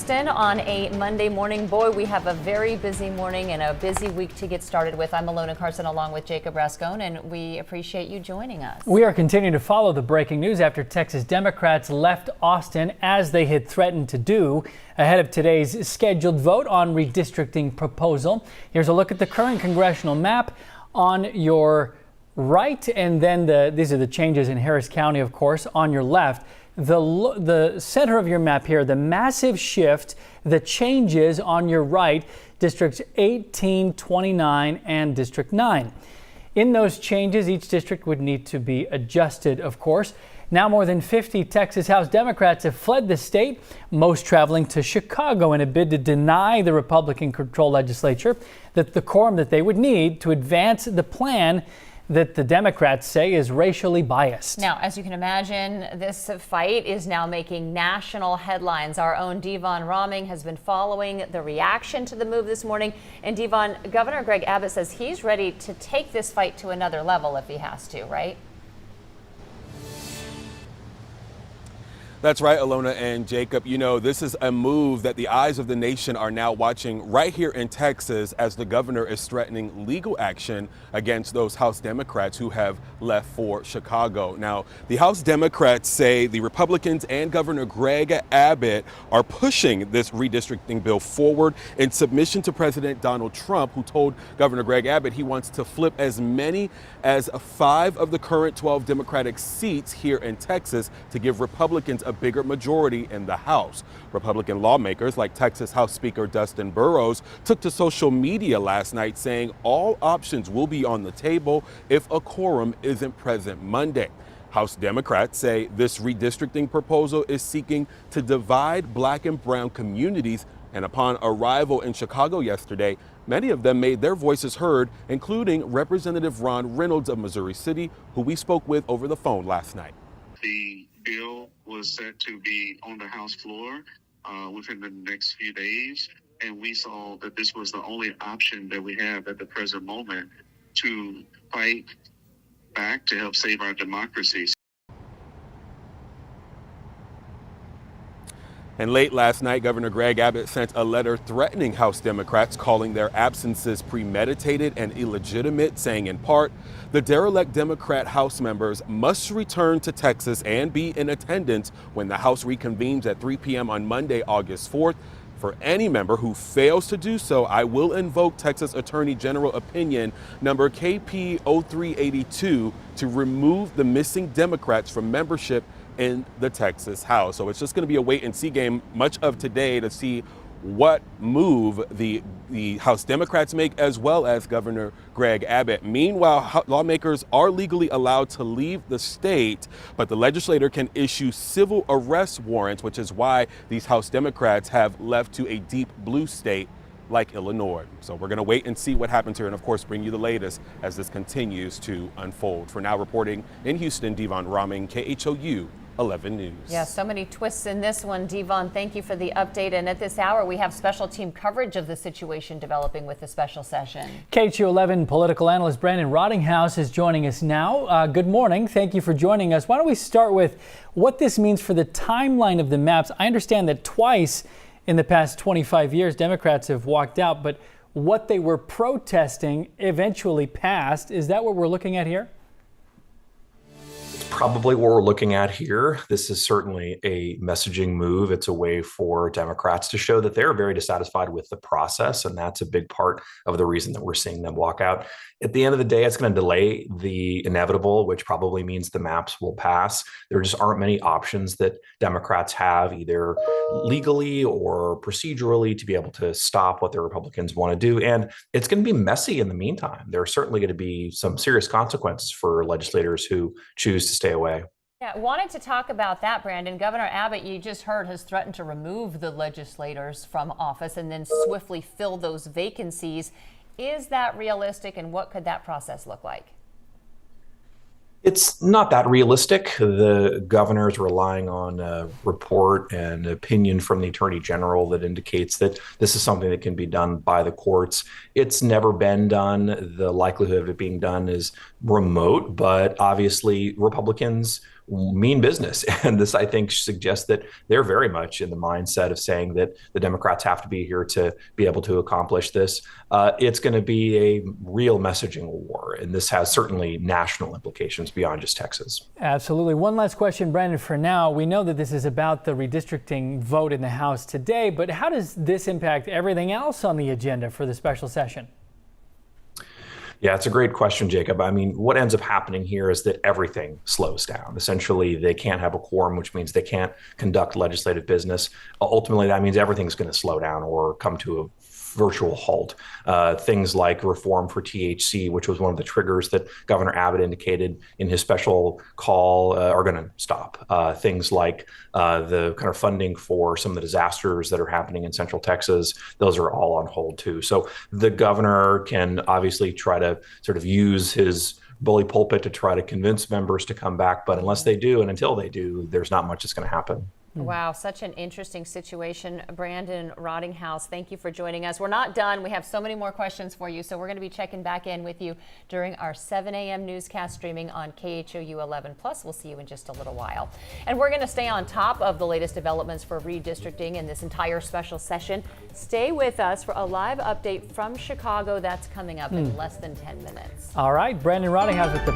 Houston on a Monday morning. Boy, we have a very busy morning and a busy week to get started with. I'm Alona Carson along with Jacob Rascone, and we appreciate you joining us. We are continuing to follow the breaking news after Texas Democrats left Austin as they had threatened to do ahead of today's scheduled vote on redistricting proposal. Here's a look at the current congressional map on your right, and then these are the changes in Harris County, of course, on your left. The center of your map here, the massive shift, the changes on your right, districts 18, 29, and District 9. In those changes, each district would need to be adjusted, of course. Now more than 50 Texas House Democrats have fled the state, most traveling to Chicago in a bid to deny the Republican-controlled legislature the quorum that they would need to advance the plan that the Democrats say is racially biased. Now, as you can imagine, this fight is now making national headlines. Our own Devon Rahming has been following the reaction to the move this morning. And Devon, Governor Greg Abbott says he's ready to take this fight to another level if he has to, right? That's right, Alona and Jacob. You know, this is a move that the eyes of the nation are now watching right here in Texas as the governor is threatening legal action against those House Democrats who have left for Chicago. Now, the House Democrats say the Republicans and Governor Greg Abbott are pushing this redistricting bill forward in submission to President Donald Trump, who told Governor Greg Abbott he wants to flip as many as 5 of the current 12 Democratic seats here in Texas to give Republicans a bigger majority in the House. Republican lawmakers like Texas House Speaker Dustin Burrows took to social media last night saying all options will be on the table if a quorum isn't present Monday. House Democrats say this redistricting proposal is seeking to divide Black and brown communities, and upon arrival in Chicago yesterday, many of them made their voices heard, including Representative Ron Reynolds of Missouri City, who we spoke with over the phone last night. The bill was set to be on the House floor within the next few days, and we saw that this was the only option that we have at the present moment to fight back to help save our democracy. And late last night, Governor Greg Abbott sent a letter threatening House Democrats, calling their absences premeditated and illegitimate, saying in part, the derelict Democrat House members must return to Texas and be in attendance when the House reconvenes at 3 p.m. on Monday, August 4th. For any member who fails to do so, I will invoke Texas Attorney General opinion number KP 0382 to remove the missing Democrats from membership in the Texas House. So it's just going to be a wait and see game much of today to see what move the House Democrats make, as well as Governor Greg Abbott. Meanwhile, lawmakers are legally allowed to leave the state, but the legislator can issue civil arrest warrants, which is why these House Democrats have left to a deep blue state like Illinois. So we're going to wait and see what happens here, and of course bring you the latest as this continues to unfold. For now, reporting in Houston, Devon Rahming, KHOU 11 News. Yeah, so many twists in this one. Devon, thank you for the update. And at this hour, we have special team coverage of the situation developing with the special session. KHOU 11 political analyst Brandon Rottinghouse is joining us now. Good morning. Thank you for joining us. Why don't we start with what this means for the timeline of the maps? I understand that twice in the past 25 years, Democrats have walked out, but what they were protesting eventually passed. Is that what we're looking at here? Probably what we're looking at here. This is certainly a messaging move. It's a way for Democrats to show that they're very dissatisfied with the process, and that's a big part of the reason that we're seeing them walk out. At the end of the day, it's going to delay the inevitable, which probably means the maps will pass. There just aren't many options that Democrats have, either legally or procedurally, to be able to stop what the Republicans want to do. And it's going to be messy in the meantime. There are certainly going to be some serious consequences for legislators who choose to stay away. Yeah, wanted to talk about that, Brandon. Governor Abbott, you just heard, has threatened to remove the legislators from office and then swiftly fill those vacancies. Is that realistic, and what could that process look like? It's not that realistic. The governor is relying on a report and opinion from the attorney general that indicates that this is something that can be done by the courts. It's never been done. The likelihood of it being done is remote, but obviously Republicans mean business. And this, I think, suggests that they're very much in the mindset of saying that the Democrats have to be here to be able to accomplish this. It's going to be a real messaging war, and this has certainly national implications beyond just Texas. Absolutely. One last question, Brandon, for now. We know that this is about the redistricting vote in the House today, but how does this impact everything else on the agenda for the special session? Yeah, it's a great question, Jacob. I mean, what ends up happening here is that everything slows down. Essentially, they can't have a quorum, which means they can't conduct legislative business. Ultimately, that means everything's going to slow down or come to a virtual halt. Things like reform for THC, which was one of the triggers that Governor Abbott indicated in his special call, are going to stop. Things like the kind of funding for some of the disasters that are happening in Central Texas, those are all on hold too. So the governor can obviously try to sort of use his bully pulpit to try to convince members to come back, but unless they do and until they do, there's not much that's going to happen. Wow, such an interesting situation. Brandon Rottinghouse, thank you for joining us. We're not done. We have so many more questions for you, so we're going to be checking back in with you during our 7 a.m. newscast streaming on KHOU 11 Plus. We'll see you in just a little while. And we're going to stay on top of the latest developments for redistricting in this entire special session. Stay with us for a live update from Chicago that's coming up in less than 10 minutes. All right, Brandon Rottinghouse with the